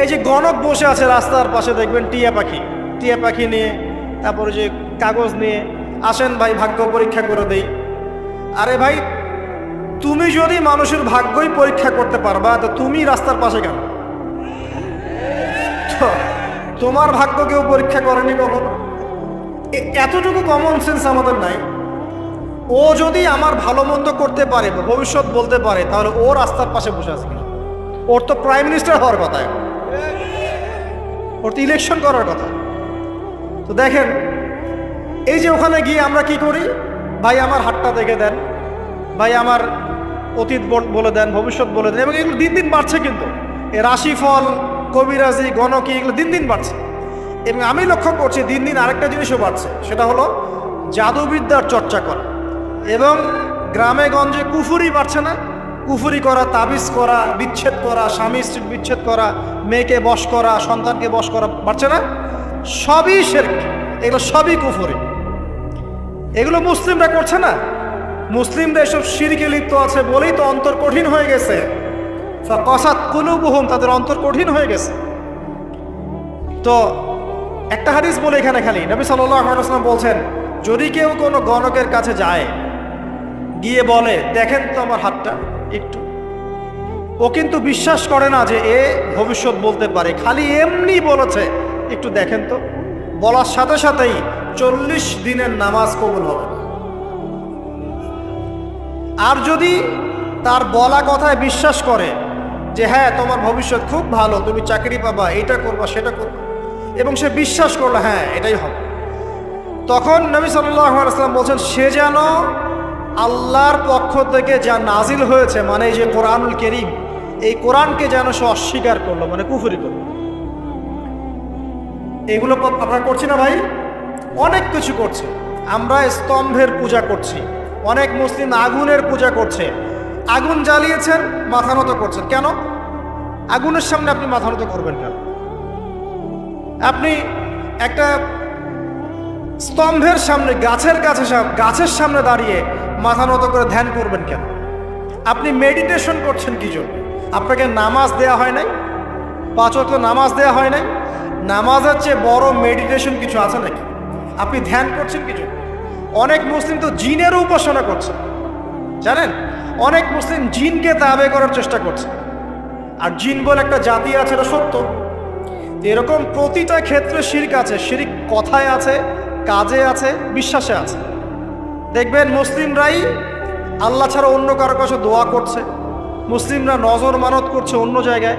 এই যে গণক বসে আছে রাস্তার পাশে, দেখবেন টিয়া পাখি নিয়ে, তারপরে যে কাগজ নিয়ে, আসেন ভাই ভাগ্য পরীক্ষা করে দেই। আরে ভাই, তুমি যদি মানুষের ভাগ্যই পরীক্ষা করতে পারবা, তো তুমি রাস্তার পাশে কেন? তোমার ভাগ্য কেউ পরীক্ষা করেনি কখনো? এতটুকু কমন সেন্স আমাদের নাই। ও যদি আমার ভালো মন্দ করতে পারে, ভবিষ্যৎ বলতে পারে, তাহলে ও রাস্তার পাশে বসে আছে কিনা? ওর তো প্রাইম মিনিস্টার হওয়ার কথা, ওর তো ইলেকশন করার কথা। তো দেখেন, এই যে ওখানে গিয়ে আমরা কি করি, ভাই আমার হাতটা দেখে দেন, ভাই আমার অতীত বলে দেন, ভবিষ্যৎ বলে দেন, এবং এগুলো দিন দিন বাড়ছে। কিন্তু এই রাশিফল, কবিরাজি, গণকি, এগুলো দিন দিন বাড়ছে। এবং আমি লক্ষ্য করছি দিন দিন আরেকটা জিনিসও বাড়ছে, সেটা হলো জাদুবিদ্যার চর্চা করা। এবং গ্রামে গঞ্জে কুফুরি বাড়ছে না? কুফুরি করা, তাবিজ করা, বিচ্ছেদ করা, স্বামী স্ত্রীর বিচ্ছেদ করা, মেয়েকে বশ করা, সন্তানকে বশ করা বাড়ছে না? সবই শিরক, এগুলো সবই কুফুরি। এগুলো মুসলিমরা করছে না। মুসলিমরা এসব শিরকে লিপ্ত আছে বলেই তো অন্তর কঠিন হয়ে গেছে। ফাকাসাত কুলুবুহুম, তাদের অন্তর কঠিন হয়ে গেছে। তো একটা হাদিস বলে এখানে খালি, নবী সাল্লাল্লাহু আলাইহি ওয়াসাল্লাম বলছেন, যদি কেউ কোনো গণকের কাছে যায়, গিয়ে বলে দেখেন তো আমার হাতটা একটু, ও কিন্তু বিশ্বাস করে না যে এ ভবিষ্যৎ বলতে পারে, খালি এমনি বলেছে একটু দেখেন তো, বলার সাথে সাথেই 40 দিনের নামাজ কবুল হবে। আর যদি তার বলা কথায় বিশ্বাস করে যে হ্যাঁ তোমার ভবিষ্যৎ খুব ভালো, তুমি চাকরি পাবা, এটা করবা সেটা করবা, এবং সে বিশ্বাস করলো হ্যাঁ এটাই হবে, তখন নবী সাল্লাল্লাহু আলাইহি ওয়াসাল্লাম বলছেন সে যেন আল্লাহর পক্ষ থেকে যা নাজিল হয়েছে, মানে এই যে কোরআনুল কারীম, এই কোরআনকে যেন সে অস্বীকার করলো, মানে কুফরি করলো। এগুলো আমরা করছি না ভাই? অনেক কিছু করছে। আমরা স্তম্ভের পূজা করছি, অনেক মুসলিম আগুনের পূজা করছে। আগুন জ্বালিয়েছেন, মাথা নত করছেন কেন? আগুনের সামনে আপনি মাথা নত করবেন কেন? আপনি একটা স্তম্ভের সামনে, গাছের সামনে দাঁড়িয়ে মাথা নত করে ধ্যান করবেন কেন? আপনি মেডিটেশন করছেন কি জন্য? আপনাকে নামাজ দেয়া হয় নাই? 5 ওয়াক্ত নামাজ দেয়া হয় নাই? নামাজের চেয়ে বড় মেডিটেশন কিছু আছে নাকি? আপনি ধ্যান করছেন কি জন্য? অনেক মুসলিম তো জিনেরও উপাসনা করছে, জানেন? অনেক মুসলিম জিনকে তাবে করার চেষ্টা করছে। আর জিন বলে একটা জাতি আছে, এটা সত্য। এরকম প্রতিটা ক্ষেত্রে শিরক আছে। শিরক কথায় আছে, কাজে আছে, বিশ্বাসে আছে। দেখবেন মুসলিমরাই আল্লাহ ছাড়া অন্য কারো কাছে দোয়া করছে, মুসলিমরা নজর মানত করছে অন্য জায়গায়,